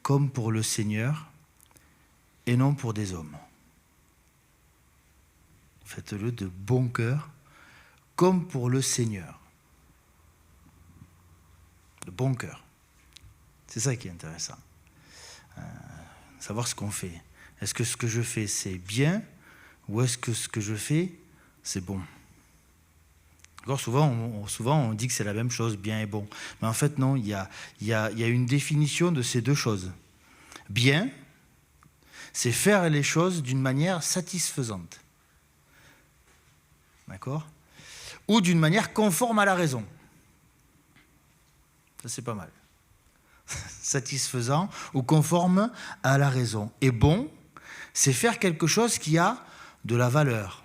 comme pour le Seigneur et non pour des hommes. Faites-le de bon cœur, comme pour le Seigneur. De bon cœur. C'est ça qui est intéressant. Savoir ce qu'on fait. Est-ce que ce que je fais, c'est bien, ou est-ce que ce que je fais, c'est bon? Encore souvent, on dit que c'est la même chose, bien et bon. Mais en fait, non, il y a une définition de ces deux choses. Bien, c'est faire les choses d'une manière satisfaisante. D'accord? Ou d'une manière conforme à la raison. Ça, c'est pas mal. Satisfaisant ou conforme à la raison. Et bon, c'est faire quelque chose qui a de la valeur.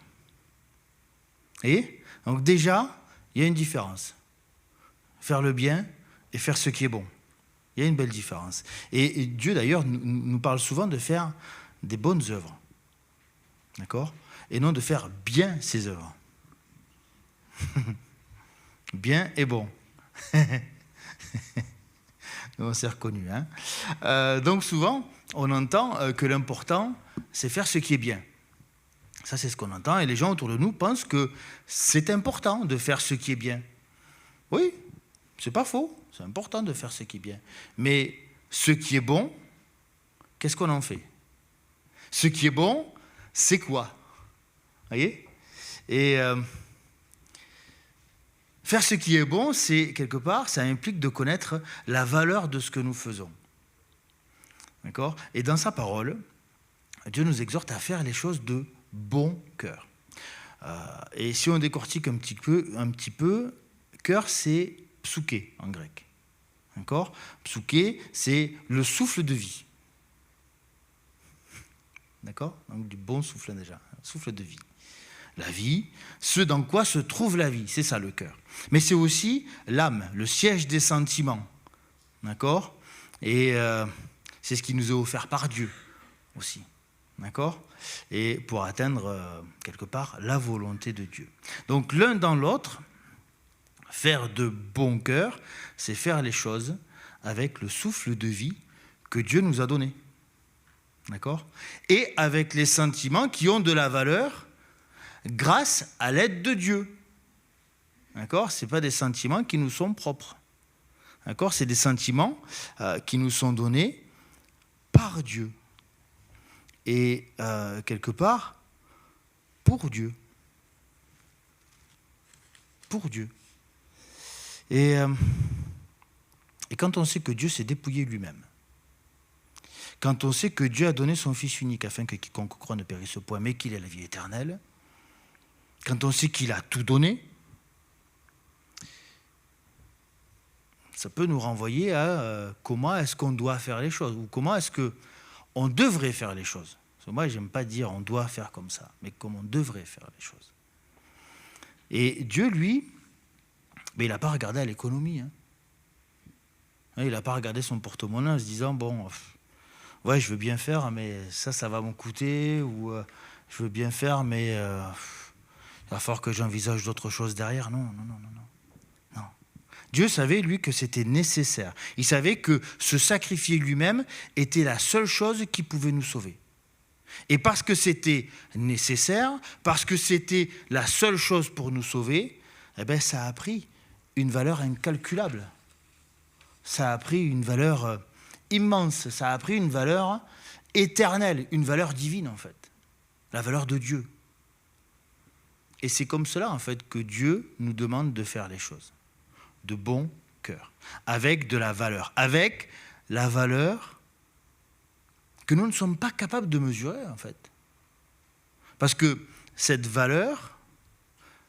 Et donc déjà, il y a une différence. Faire le bien et faire ce qui est bon. Il y a une belle différence. Et Dieu, d'ailleurs, nous parle souvent de faire des bonnes œuvres. D'accord? Et non de faire bien ses œuvres. Bien et bon. On s'est reconnu. Hein? Donc souvent, on entend que l'important, c'est faire ce qui est bien. Ça, c'est ce qu'on entend. Et les gens autour de nous pensent que c'est important de faire ce qui est bien. Oui, c'est pas faux. C'est important de faire ce qui est bien. Mais ce qui est bon, qu'est-ce qu'on en fait? Ce qui est bon, c'est quoi? Vous voyez? Et faire ce qui est bon, c'est quelque part, ça implique de connaître la valeur de ce que nous faisons. D'accord? Et dans sa parole, Dieu nous exhorte à faire les choses de bon cœur. Et si on décortique un petit peu, cœur, c'est psuké en grec. D'accord? Psuké, c'est le souffle de vie. D'accord? Donc du bon souffle déjà, souffle de vie. La vie, ce dans quoi se trouve la vie, c'est ça le cœur. Mais c'est aussi l'âme, le siège des sentiments. D'accord? Et c'est ce qui nous est offert par Dieu aussi. D'accord? Et pour atteindre, quelque part, la volonté de Dieu. Donc l'un dans l'autre, faire de bon cœur, c'est faire les choses avec le souffle de vie que Dieu nous a donné. D'accord? Et avec les sentiments qui ont de la valeur grâce à l'aide de Dieu. D'accord? Ce n'est pas des sentiments qui nous sont propres. D'accord? C'est des sentiments qui nous sont donnés par Dieu. Et quelque part, pour Dieu. Pour Dieu. Et quand on sait que Dieu s'est dépouillé lui-même, quand on sait que Dieu a donné son Fils unique afin que quiconque croit ne périsse point, mais qu'il ait la vie éternelle, quand on sait qu'il a tout donné, ça peut nous renvoyer à comment est-ce qu'on doit faire les choses, ou comment est-ce qu'on devrait faire les choses. Parce que moi, je n'aime pas dire on doit faire comme ça, mais comment on devrait faire les choses. Et Dieu, lui, mais il n'a pas regardé à l'économie. Hein. Il n'a pas regardé son porte-monnaie en se disant, bon, ouais, je veux bien faire, mais ça va me coûter, ou je veux bien faire, mais il va falloir que j'envisage d'autres choses derrière. Non. Dieu savait, lui, que c'était nécessaire. Il savait que se sacrifier lui-même était la seule chose qui pouvait nous sauver. Et parce que c'était nécessaire, parce que c'était la seule chose pour nous sauver, eh bien, ça a pris une valeur incalculable. Ça a pris une valeur immense. Ça a pris une valeur éternelle, une valeur divine, en fait. La valeur de Dieu. Et c'est comme cela, en fait, que Dieu nous demande de faire les choses. De bon cœur, avec de la valeur, avec la valeur que nous ne sommes pas capables de mesurer, en fait. Parce que cette valeur,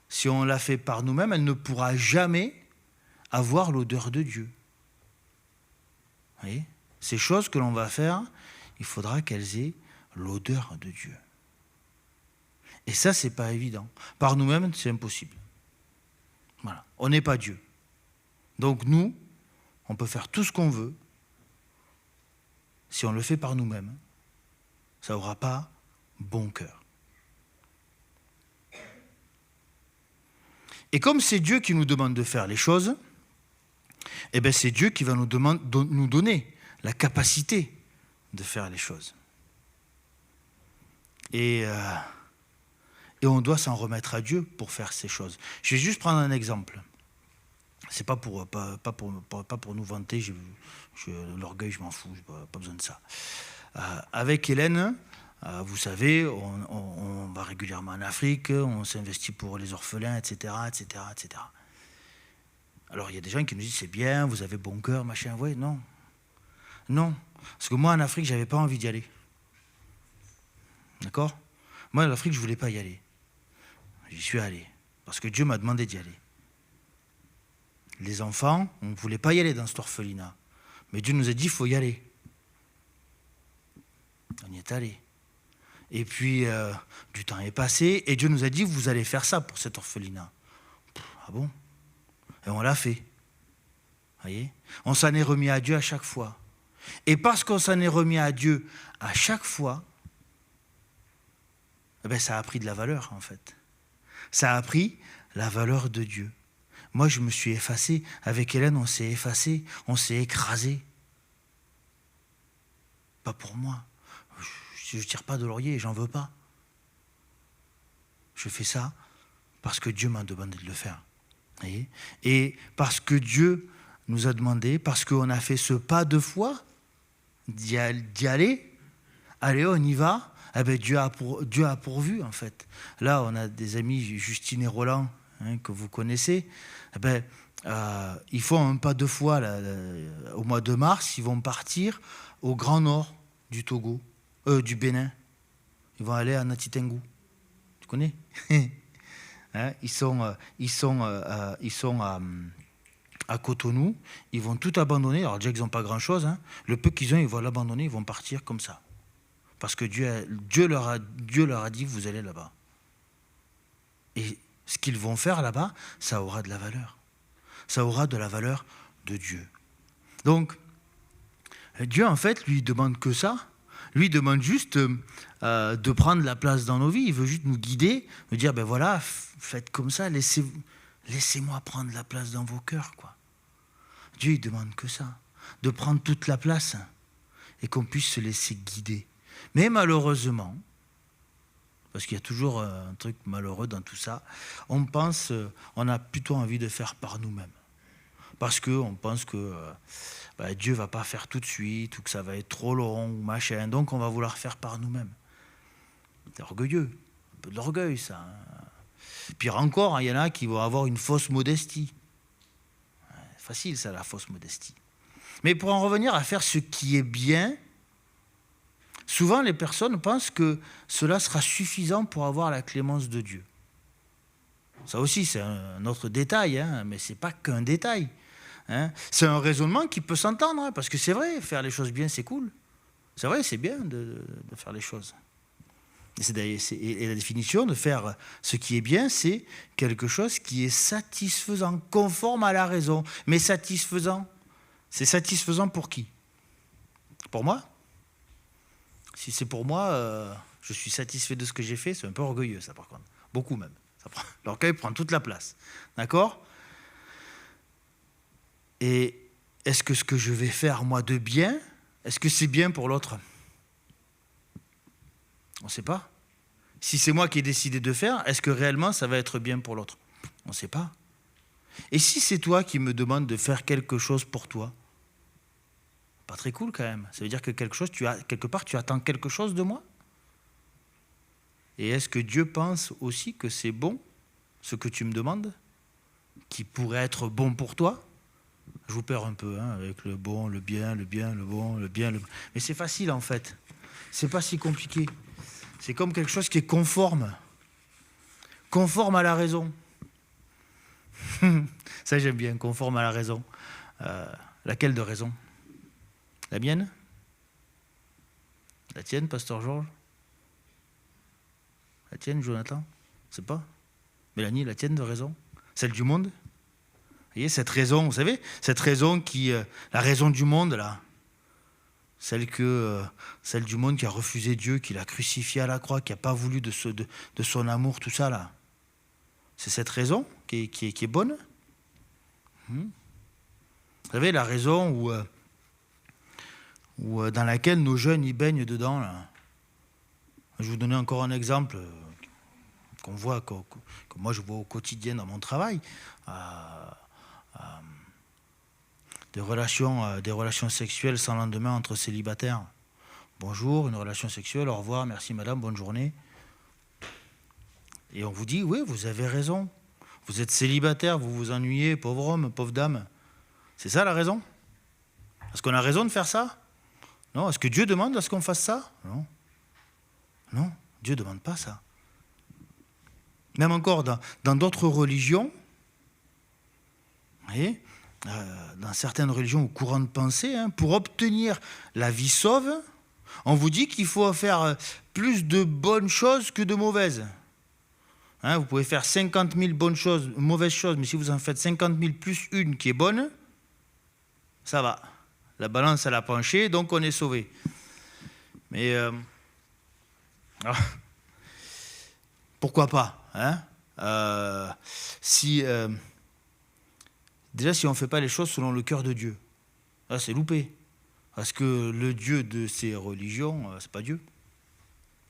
si on la fait par nous-mêmes, elle ne pourra jamais avoir l'odeur de Dieu. Vous voyez ? Ces choses que l'on va faire, il faudra qu'elles aient l'odeur de Dieu. Et ça, c'est pas évident. Par nous-mêmes, c'est impossible. Voilà. On n'est pas Dieu. Donc nous, on peut faire tout ce qu'on veut. Si on le fait par nous-mêmes, ça n'aura pas bon cœur. Et comme c'est Dieu qui nous demande de faire les choses, eh bien c'est Dieu qui va nous donner la capacité de faire les choses. Et on doit s'en remettre à Dieu pour faire ces choses. Je vais juste prendre un exemple. C'est pas pour nous vanter, l'orgueil, je m'en fous, j'ai pas besoin de ça. Avec Hélène, vous savez, on va régulièrement en Afrique, on s'investit pour les orphelins, etc., etc., etc. Alors il y a des gens qui nous disent c'est bien, vous avez bon cœur, machin. Oui, non. Non. Parce que moi en Afrique, j'avais pas envie d'y aller. D'accord ? Moi en Afrique, je voulais pas y aller. J'y suis allé. Parce que Dieu m'a demandé d'y aller. Les enfants, on ne voulait pas y aller dans cet orphelinat. Mais Dieu nous a dit il faut y aller. On y est allé. Et puis, du temps est passé, et Dieu nous a dit vous allez faire ça pour cet orphelinat. Ah bon ? Et on l'a fait. Voyez ? On s'en est remis à Dieu à chaque fois. Et parce qu'on s'en est remis à Dieu à chaque fois, eh bien, ça a pris de la valeur, en fait. Ça a pris la valeur de Dieu. Moi, je me suis effacé. Avec Hélène, on s'est effacé. On s'est écrasé. Pas pour moi. Je ne tire pas de laurier, j'en veux pas. Je fais ça parce que Dieu m'a demandé de le faire. Voyez ? Et parce que Dieu nous a demandé, parce qu'on a fait ce pas de foi, d'y aller, allez, on y va, eh bien, Dieu a pourvu, en fait. Là, on a des amis, Justine et Roland, que vous connaissez. Eh bien, ils font un pas de foi là, au mois de mars, ils vont partir au Grand Nord du Togo, du Bénin. Ils vont aller à Natitengu. Tu connais ? Ils sont à Cotonou, ils vont tout abandonner. Alors déjà qu'ils n'ont pas grand-chose, le peu qu'ils ont, ils vont l'abandonner, ils vont partir comme ça. Parce que Dieu leur a dit, vous allez là-bas. Et ce qu'ils vont faire là-bas, ça aura de la valeur. Ça aura de la valeur de Dieu. Donc, Dieu, en fait, lui demande que ça. Lui demande juste de prendre la place dans nos vies. Il veut juste nous guider, nous dire, ben voilà, faites comme ça, laissez-moi prendre la place dans vos cœurs, quoi. Dieu, il demande que ça, de prendre toute la place et qu'on puisse se laisser guider. Mais malheureusement, parce qu'il y a toujours un truc malheureux dans tout ça, on a plutôt envie de faire par nous-mêmes. Parce qu'on pense que Dieu ne va pas faire tout de suite, ou que ça va être trop long, ou machin, donc on va vouloir faire par nous-mêmes. C'est orgueilleux, un peu de l'orgueil, ça. Pire encore, il y en a qui vont avoir une fausse modestie. C'est facile, ça, la fausse modestie. Mais pour en revenir à faire ce qui est bien, souvent les personnes pensent que cela sera suffisant pour avoir la clémence de Dieu. Ça aussi, c'est un autre détail, mais ce n'est pas qu'un détail. C'est un raisonnement qui peut s'entendre, parce que c'est vrai, faire les choses bien, c'est cool. C'est vrai, c'est bien de faire les choses. Et la définition de faire ce qui est bien, c'est quelque chose qui est satisfaisant, conforme à la raison. Mais satisfaisant, c'est satisfaisant pour qui ? Pour moi ? Si c'est pour moi, je suis satisfait de ce que j'ai fait, c'est un peu orgueilleux, ça, par contre. Beaucoup même. L'orgueil prend toute la place. D'accord ? Et est-ce que ce que je vais faire, moi, de bien, est-ce que c'est bien pour l'autre ? On ne sait pas. Si c'est moi qui ai décidé de faire, est-ce que réellement ça va être bien pour l'autre ? On ne sait pas. Et si c'est toi qui me demandes de faire quelque chose pour toi ? Pas très cool quand même. Ça veut dire que quelque part, tu attends quelque chose de moi ? Et est-ce que Dieu pense aussi que c'est bon, ce que tu me demandes, qui pourrait être bon pour toi ? Je vous perds un peu avec le bon, le bien, le bon, le bien, le... Mais c'est facile en fait. C'est pas si compliqué. C'est comme quelque chose qui est conforme à la raison. Ça j'aime bien, conforme à la raison. Laquelle de raison ? La mienne ? La tienne, Pasteur Georges ? La tienne, Jonathan ? Je sais pas. Mélanie, la tienne de raison ? Celle du monde ? Vous voyez, cette raison, vous savez, cette raison qui, la raison du monde, là, celle du monde qui a refusé Dieu, qui l'a crucifié à la croix, qui n'a pas voulu de son amour, tout ça, là. C'est cette raison qui est bonne. Vous savez, la raison où ou dans laquelle nos jeunes y baignent dedans. Là. Je vais vous donner encore un exemple qu'on voit, que moi je vois au quotidien dans mon travail. Des relations sexuelles sans lendemain entre célibataires. Bonjour, une relation sexuelle, au revoir, merci madame, bonne journée. Et on vous dit, oui, vous avez raison. Vous êtes célibataire, vous vous ennuyez, pauvre homme, pauvre dame. C'est ça la raison? Est-ce qu'on a raison de faire ça? Non. Est-ce que Dieu demande à ce qu'on fasse ça? Non. Non, Dieu ne demande pas ça. Même encore dans d'autres religions, vous voyez, dans certaines religions ou courants de pensée, pour obtenir la vie sauve, on vous dit qu'il faut faire plus de bonnes choses que de mauvaises. Vous pouvez faire 50 000 mauvaises choses, mais si vous en faites 50 000 plus une qui est bonne, ça va. La balance, elle a penché, donc on est sauvé. Mais pourquoi pas déjà, si on ne fait pas les choses selon le cœur de Dieu, là, c'est loupé. Parce que le Dieu de ces religions, c'est pas Dieu.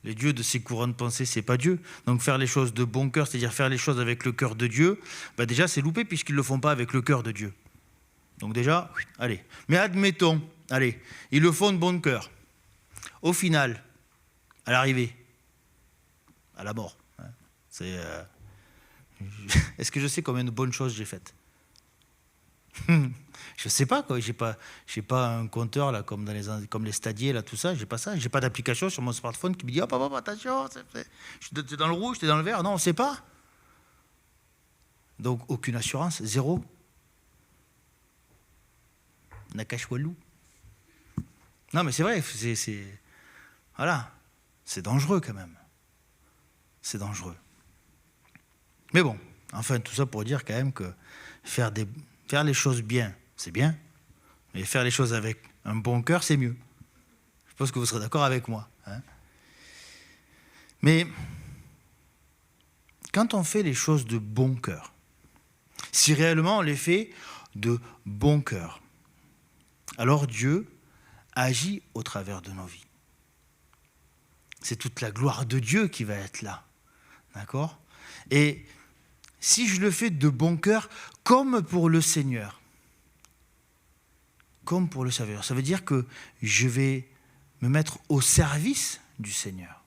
Les dieux de ces courants de pensée, c'est pas Dieu. Donc faire les choses de bon cœur, c'est-à-dire faire les choses avec le cœur de Dieu, déjà, c'est loupé puisqu'ils ne le font pas avec le cœur de Dieu. Donc déjà, allez. Mais admettons, allez, ils le font de bon cœur. Au final, à l'arrivée, à la mort, est-ce que je sais combien de bonnes choses j'ai faites? Je sais pas, quoi. J'ai pas un compteur là, comme les stadiers, là, tout ça. J'ai pas ça. J'ai pas d'application sur mon smartphone qui me dit hop, attention, t'es dans le rouge, t'es dans le vert. Non, on sait pas. Donc aucune assurance, zéro. Nakashwalou. Non, mais c'est vrai, voilà, c'est dangereux quand même. C'est dangereux. Mais bon, enfin, tout ça pour dire quand même que faire les choses bien, c'est bien, mais faire les choses avec un bon cœur, c'est mieux. Je pense que vous serez d'accord avec moi. Mais quand on fait les choses de bon cœur, si réellement on les fait de bon cœur, alors Dieu agit au travers de nos vies. C'est toute la gloire de Dieu qui va être là. D'accord ? Et si je le fais de bon cœur, comme pour le Seigneur, ça veut dire que je vais me mettre au service du Seigneur,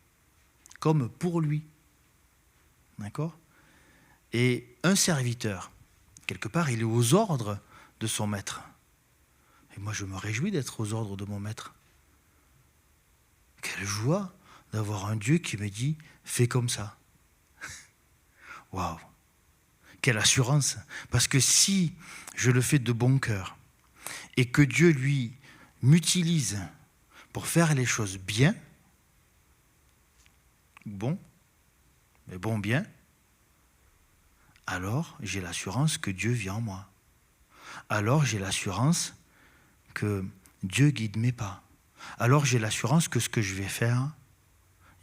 comme pour lui. D'accord ? Et un serviteur, quelque part, il est aux ordres de son maître. Et moi, je me réjouis d'être aux ordres de mon maître. Quelle joie d'avoir un Dieu qui me dit « fais comme ça ». Waouh ! Quelle assurance ! Parce que si je le fais de bon cœur et que Dieu, lui, m'utilise pour faire les choses bien, bien, alors j'ai l'assurance que Dieu vit en moi. Alors j'ai l'assurance que Dieu guide mes pas. Alors j'ai l'assurance que ce que je vais faire,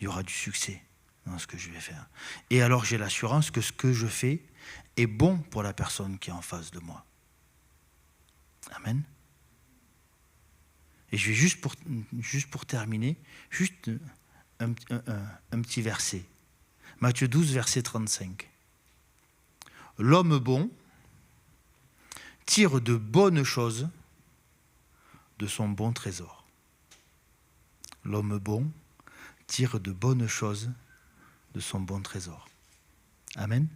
il y aura du succès dans ce que je vais faire. Et alors j'ai l'assurance que ce que je fais est bon pour la personne qui est en face de moi. Amen. Et je vais juste pour terminer, juste un petit verset. Matthieu 12, verset 35. L'homme bon tire de bonnes choses de son bon trésor. L'homme bon tire de bonnes choses de son bon trésor. Amen.